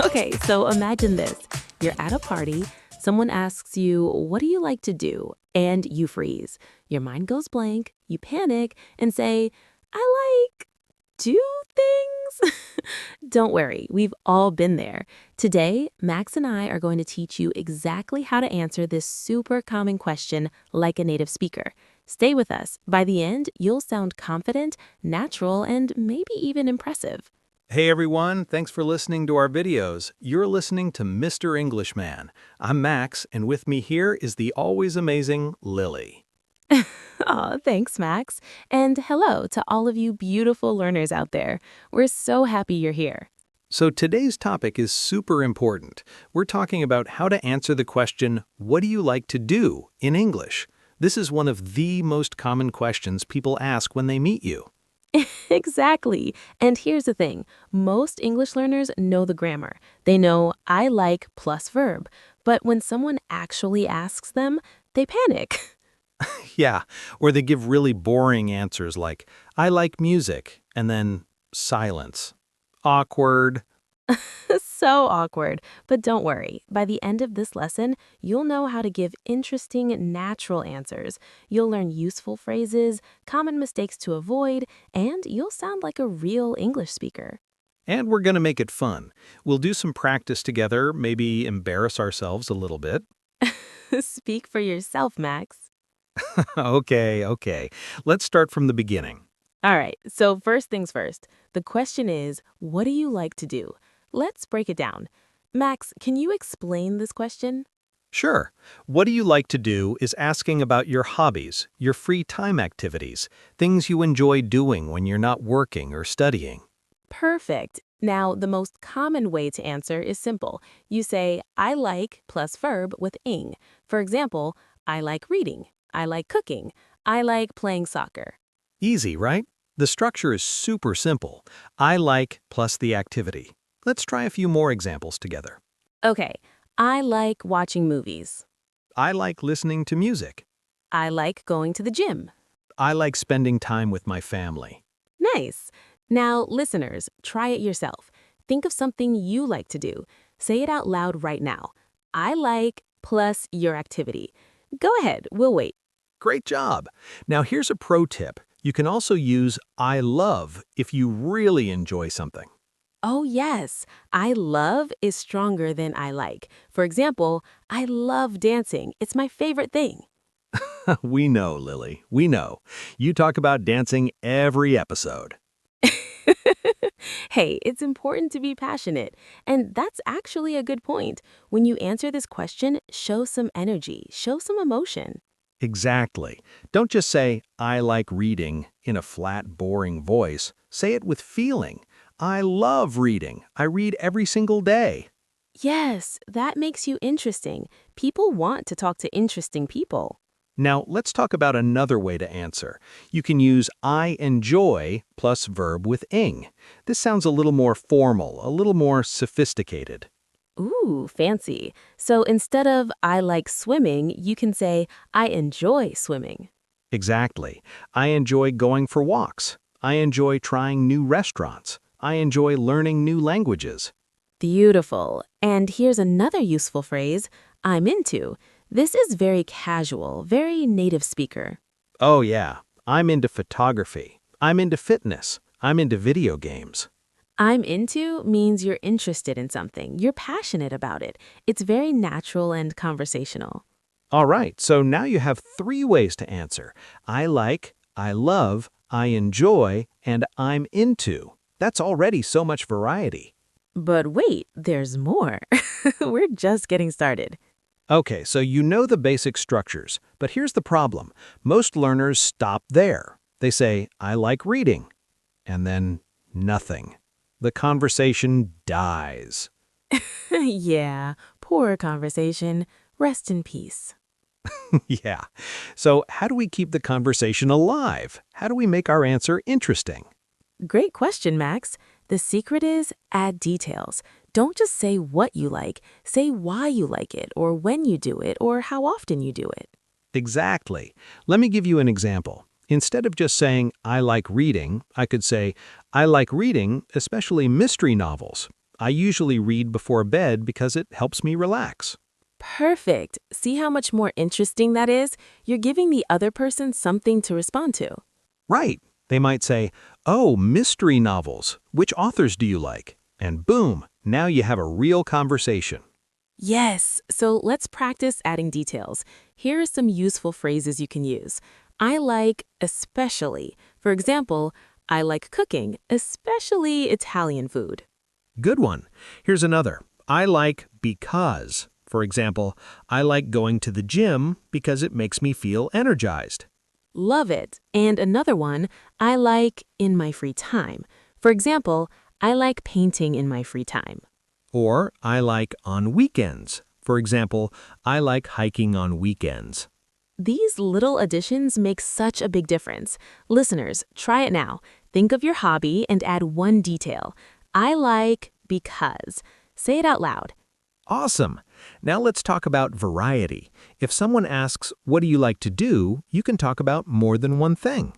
Okay, so imagine this. You're at a party, someone asks you, "What do you like to do?" And you freeze. Your mind goes blank, you panic, and say, "I like do things?" Don't worry, we've all been there. Today, Max and I are going to teach you exactly how to answer this super common question like a native speaker. Stay with us. By the end, you'll sound confident, natural, and maybe even impressive. Hey everyone, thanks for listening to our videos. You're listening to Mr. Englishman. I'm Max, and with me here is the always amazing Lily. Aw, thanks, Max. And hello to all of you beautiful learners out there. We're so happy you're here. So today's topic is super important. We're talking about how to answer the question, what do you like to do in English? This is one of the most common questions people ask when they meet you. Exactly. And here's the thing. Most English learners know the grammar. They know I like plus verb. But when someone actually asks them, they panic. Yeah, or they give really boring answers like, I like music, and then silence. Awkward. So awkward. But don't worry. By the end of this lesson, you'll know how to give interesting, natural answers. You'll learn useful phrases, common mistakes to avoid, and you'll sound like a real English speaker. And we're going to make it fun. We'll do some practice together, maybe embarrass ourselves a little bit. Speak for yourself, Max. Okay. Let's start from the beginning. All right, so first things first. The question is, what do you like to do? Let's break it down. Max, can you explain this question? Sure. What do you like to do is asking about your hobbies, your free time activities, things you enjoy doing when you're not working or studying. Perfect. Now, the most common way to answer is simple. You say, I like plus verb with ing. For example, I like reading. I like cooking. I like playing soccer. Easy, right? The structure is super simple. I like plus the activity. Let's try a few more examples together. Okay, I like watching movies. I like listening to music. I like going to the gym. I like spending time with my family. Nice. Now, listeners, try it yourself. Think of something you like to do. Say it out loud right now. I like plus your activity. Go ahead, we'll wait. Great job! Now here's a pro tip. You can also use I love if you really enjoy something. Oh, yes. I love is stronger than I like. For example, I love dancing. It's my favorite thing. We know, Lily. We know. You talk about dancing every episode. Hey, it's important to be passionate. And that's actually a good point. When you answer this question, show some energy, show some emotion. Exactly. Don't just say, I like reading in a flat, boring voice. Say it with feeling. I love reading. I read every single day. Yes, that makes you interesting. People want to talk to interesting people. Now, let's talk about another way to answer. You can use I enjoy plus verb with ing. This sounds a little more formal, a little more sophisticated. Ooh, fancy. So instead of I like swimming, you can say I enjoy swimming. Exactly. I enjoy going for walks. I enjoy trying new restaurants. I enjoy learning new languages. Beautiful. And here's another useful phrase, I'm into. This is very casual, very native speaker. Oh yeah, I'm into photography. I'm into fitness. I'm into video games. I'm into means you're interested in something. You're passionate about it. It's very natural and conversational. All right, so now you have 3 ways to answer. I like, I love, I enjoy, and I'm into. That's already so much variety. But wait, there's more. We're just getting started. Okay, so you know the basic structures, but here's the problem. Most learners stop there. They say, I like reading, and then nothing. The conversation dies. Yeah, poor conversation. Rest in peace. Yeah. So how do we keep the conversation alive? How do we make our answer interesting? Great question, Max. The secret is add details. Don't just say what you like. Say why you like it, or when you do it, or how often you do it. Exactly. Let me give you an example. Instead of just saying, I like reading, I could say, I like reading, especially mystery novels. I usually read before bed because it helps me relax. Perfect. See how much more interesting that is? You're giving the other person something to respond to. Right. They might say, "Oh, mystery novels. Which authors do you like?" And boom, now you have a real conversation. Yes, so let's practice adding details. Here are some useful phrases you can use. I like especially. For example, I like cooking, especially Italian food. Good one. Here's another. I like because. For example, I like going to the gym because it makes me feel energized. Love it. And another one, I like in my free time. For example, I like painting in my free time. Or I like on weekends. For example, I like hiking on weekends. These little additions make such a big difference. Listeners, try it now. Think of your hobby and add one detail. I like because. Say it out loud. Awesome. Now let's talk about variety. If someone asks, "What do you like to do?" you can talk about more than one thing.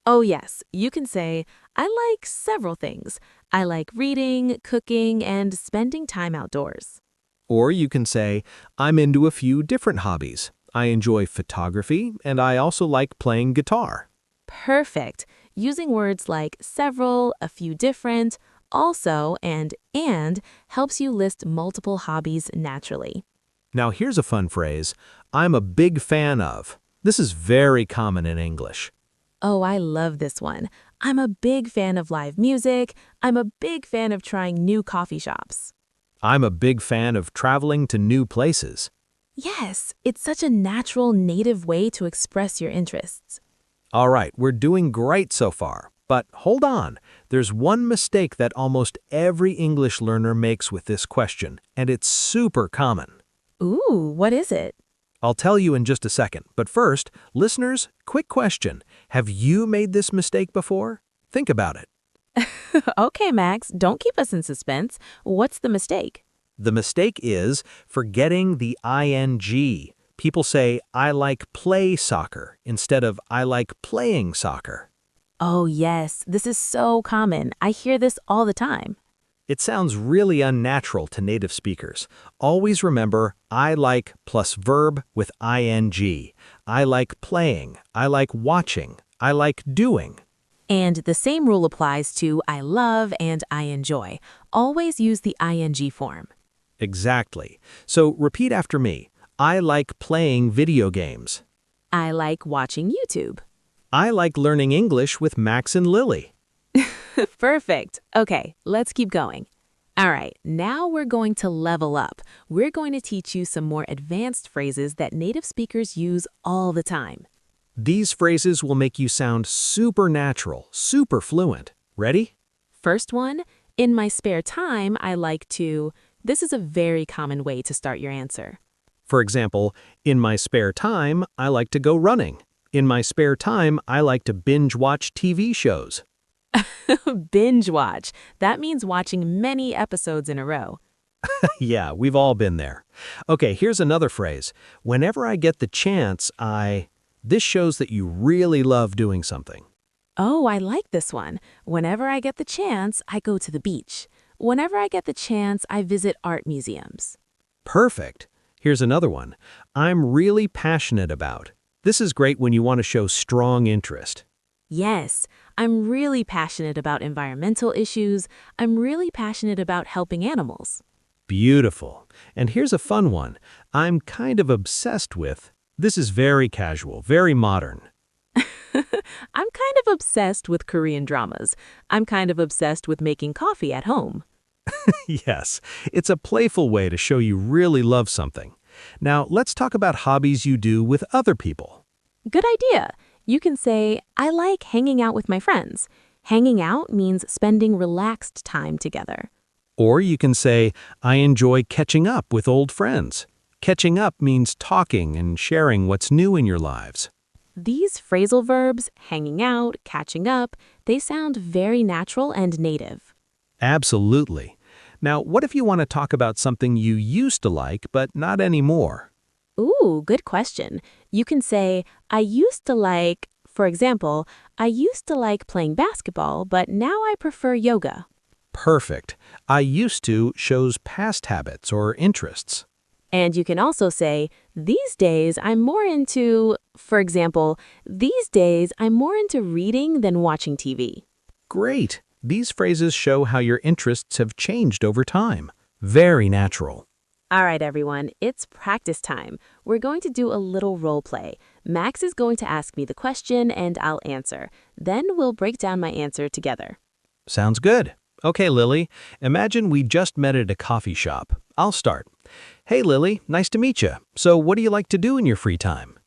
Oh yes, you can say, I like several things. I like reading, cooking, and spending time outdoors. Or you can say, "I'm into a few different hobbies. I enjoy photography, and I also like playing guitar." Perfect. Using words like several, a few different, also, and helps you list multiple hobbies naturally. Now here's a fun phrase. I'm a big fan of. This is very common in English. Oh, I love this one. I'm a big fan of live music. I'm a big fan of trying new coffee shops. I'm a big fan of traveling to new places. Yes, it's such a natural, native way to express your interests. All right, we're doing great so far. But hold on, there's one mistake that almost every English learner makes with this question, and it's super common. Ooh, what is it? I'll tell you in just a second, but first, listeners, quick question. Have you made this mistake before? Think about it. Okay, Max, don't keep us in suspense. What's the mistake? The mistake is forgetting the ing. People say, "I like play soccer," instead of "I like playing soccer." Oh, yes, this is so common. I hear this all the time. It sounds really unnatural to native speakers. Always remember I like plus verb with ing. I like playing. I like watching. I like doing. And the same rule applies to I love and I enjoy. Always use the ing form. Exactly. So repeat after me. I like playing video games. I like watching YouTube. I like learning English with Max and Lily. Perfect. Okay, let's keep going. All right, now we're going to level up. We're going to teach you some more advanced phrases that native speakers use all the time. These phrases will make you sound super natural, super fluent. Ready? First one, in my spare time, I like to. This is a very common way to start your answer. For example, in my spare time, I like to go running. In my spare time, I like to binge watch TV shows. Binge watch. That means watching many episodes in a row. Yeah, we've all been there. Okay, here's another phrase. Whenever I get the chance, This shows that you really love doing something. Oh, I like this one. Whenever I get the chance, I go to the beach. Whenever I get the chance, I visit art museums. Perfect. Here's another one. I'm really passionate about. This is great when you want to show strong interest. Yes, I'm really passionate about environmental issues. I'm really passionate about helping animals. Beautiful. And here's a fun one. I'm kind of obsessed with. This is very casual, very modern. I'm kind of obsessed with Korean dramas. I'm kind of obsessed with making coffee at home. Yes, it's a playful way to show you really love something. Now, let's talk about hobbies you do with other people. Good idea. You can say, I like hanging out with my friends. Hanging out means spending relaxed time together. Or you can say, I enjoy catching up with old friends. Catching up means talking and sharing what's new in your lives. These phrasal verbs, hanging out, catching up, they sound very natural and native. Absolutely. Now, what if you want to talk about something you used to like, but not anymore? Ooh, good question. You can say, I used to like, for example, I used to like playing basketball, but now I prefer yoga. Perfect. I used to shows past habits or interests. And you can also say, these days I'm more into, for example, these days I'm more into reading than watching TV. Great. These phrases show how your interests have changed over time. Very natural. All right, everyone, it's practice time. We're going to do a little role play. Max is going to ask me the question and I'll answer. Then we'll break down my answer together. Sounds good. Okay, Lily. Imagine we just met at a coffee shop. I'll start. Hey, Lily. Nice to meet you. So what do you like to do in your free time?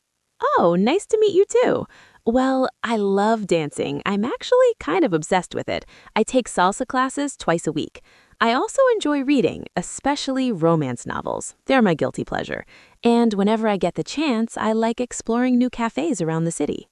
Oh, nice to meet you too. Well, I love dancing. I'm actually kind of obsessed with it. I take salsa classes twice a week. I also enjoy reading, especially romance novels. They're my guilty pleasure. And whenever I get the chance, I like exploring new cafes around the city.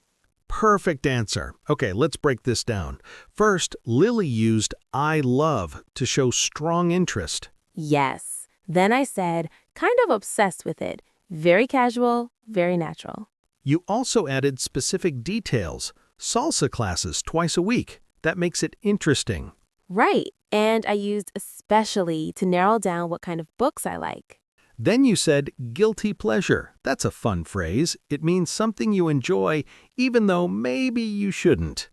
Perfect answer. Okay, let's break this down. First, Lily used I love to show strong interest. Yes. Then I said, kind of obsessed with it. Very casual, very natural. You also added specific details. Salsa classes twice a week. That makes it interesting. Right. And I used especially to narrow down what kind of books I like. Then you said guilty pleasure. That's a fun phrase. It means something you enjoy, even though maybe you shouldn't.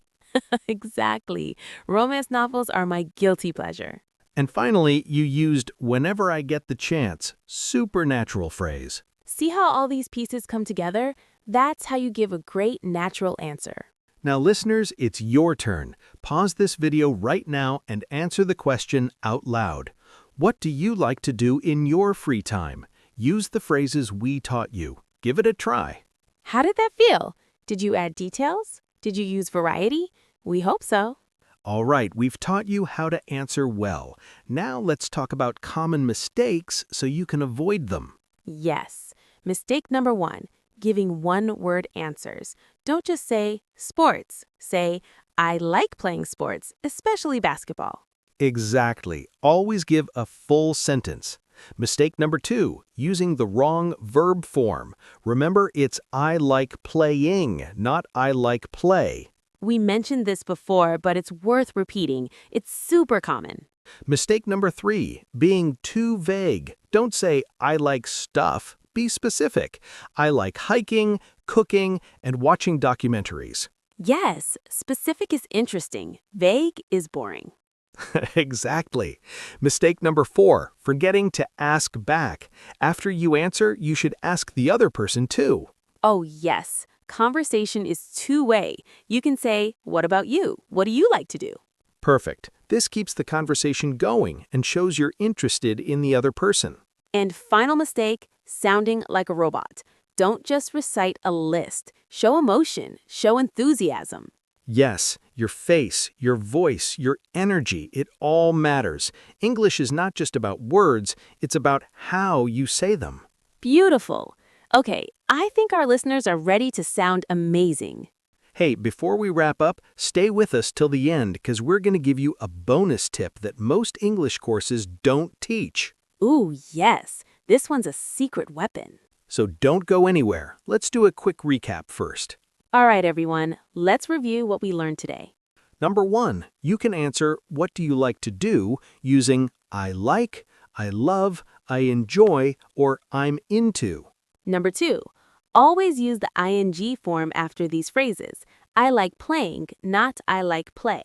Exactly. Romance novels are my guilty pleasure. And finally, you used whenever I get the chance. Supernatural phrase. See how all these pieces come together? That's how you give a great natural answer. Now, listeners, it's your turn. Pause this video right now and answer the question out loud. What do you like to do in your free time? Use the phrases we taught you. Give it a try. How did that feel? Did you add details? Did you use variety? We hope so. All right, we've taught you how to answer well. Now let's talk about common mistakes so you can avoid them. Yes. Mistake number 1, giving one-word answers. Don't just say sports. Say, I like playing sports, especially basketball. Exactly. Always give a full sentence. Mistake number 2, using the wrong verb form. Remember, it's I like playing, not I like play. We mentioned this before, but it's worth repeating. It's super common. Mistake number 3, being too vague. Don't say, I like stuff. Be specific. I like hiking, cooking, and watching documentaries. Yes, specific is interesting. Vague is boring. Exactly. Mistake number 4, forgetting to ask back. After you answer, you should ask the other person too. Oh, yes. Conversation is two-way. You can say, what about you? What do you like to do? Perfect. This keeps the conversation going and shows you're interested in the other person. And final mistake, sounding like a robot. Don't just recite a list. Show emotion. Show enthusiasm. Yes, your face, your voice, your energy, it all matters. English is not just about words, it's about how you say them. Beautiful. Okay, I think our listeners are ready to sound amazing. Hey, before we wrap up, stay with us till the end because we're going to give you a bonus tip that most English courses don't teach. Ooh, yes. This one's a secret weapon. So don't go anywhere. Let's do a quick recap first. All right, everyone. Let's review what we learned today. Number 1, you can answer, what do you like to do, using I like, I love, I enjoy, or I'm into. Number 2, always use the ing form after these phrases. I like playing, not I like play.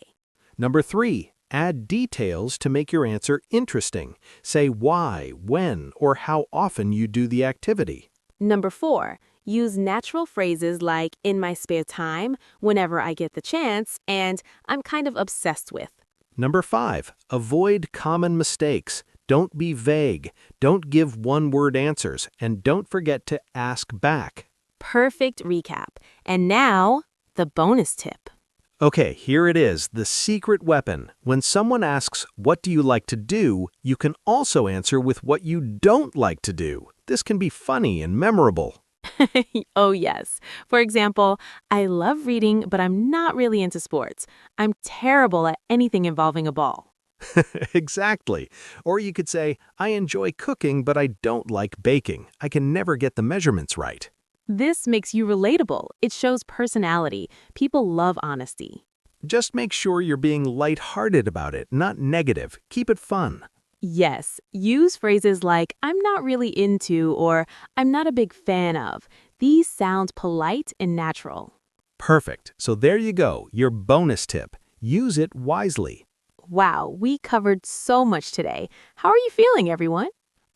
Number 3, add details to make your answer interesting. Say why, when, or how often you do the activity. Number 4, use natural phrases like in my spare time, whenever I get the chance, and I'm kind of obsessed with. Number 5, avoid common mistakes. Don't be vague. Don't give one-word answers, and don't forget to ask back. Perfect recap. And now, the bonus tip. Okay, here it is, the secret weapon. When someone asks, what do you like to do, you can also answer with what you don't like to do. This can be funny and memorable. Oh, yes. For example, I love reading, but I'm not really into sports. I'm terrible at anything involving a ball. Exactly. Or you could say, I enjoy cooking, but I don't like baking. I can never get the measurements right. This makes you relatable. It shows personality. People love honesty. Just make sure you're being lighthearted about it, not negative. Keep it fun. Yes, use phrases like I'm not really into or I'm not a big fan of. These sound polite and natural. Perfect. So there you go, your bonus tip. Use it wisely. Wow, we covered so much today. How are you feeling, everyone?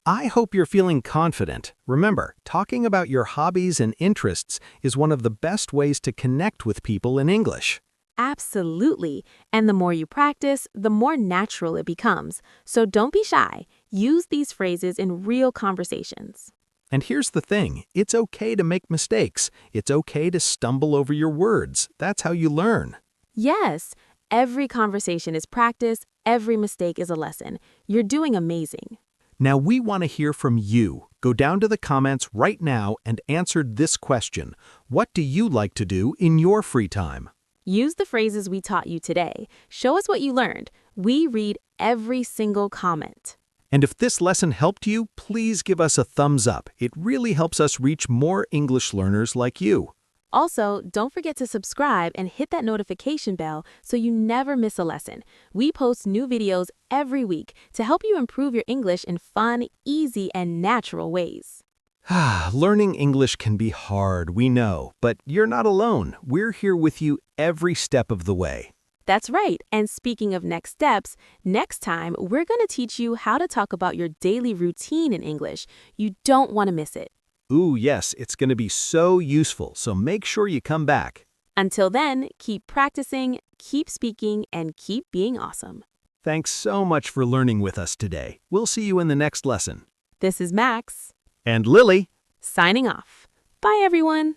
I hope you're feeling confident. Remember, talking about your hobbies and interests is one of the best ways to connect with people in English. Absolutely. And the more you practice, the more natural it becomes. So don't be shy. Use these phrases in real conversations. And here's the thing, it's okay to make mistakes. It's okay to stumble over your words. That's how you learn. Yes, every conversation is practice, every mistake is a lesson. You're doing amazing. Now we want to hear from you. Go down to the comments right now and answer this question. What do you like to do in your free time? Use the phrases we taught you today. Show us what you learned. We read every single comment. And if this lesson helped you, please give us a thumbs up. It really helps us reach more English learners like you. Also, don't forget to subscribe and hit that notification bell so you never miss a lesson. We post new videos every week to help you improve your English in fun, easy, and natural ways. Learning English can be hard, we know, but you're not alone. We're here with you every step of the way. That's right. And speaking of next steps, next time we're going to teach you how to talk about your daily routine in English. You don't want to miss it. Ooh, yes, it's going to be so useful, so make sure you come back. Until then, keep practicing, keep speaking, and keep being awesome. Thanks so much for learning with us today. We'll see you in the next lesson. This is Max. And Lily. Signing off. Bye, everyone.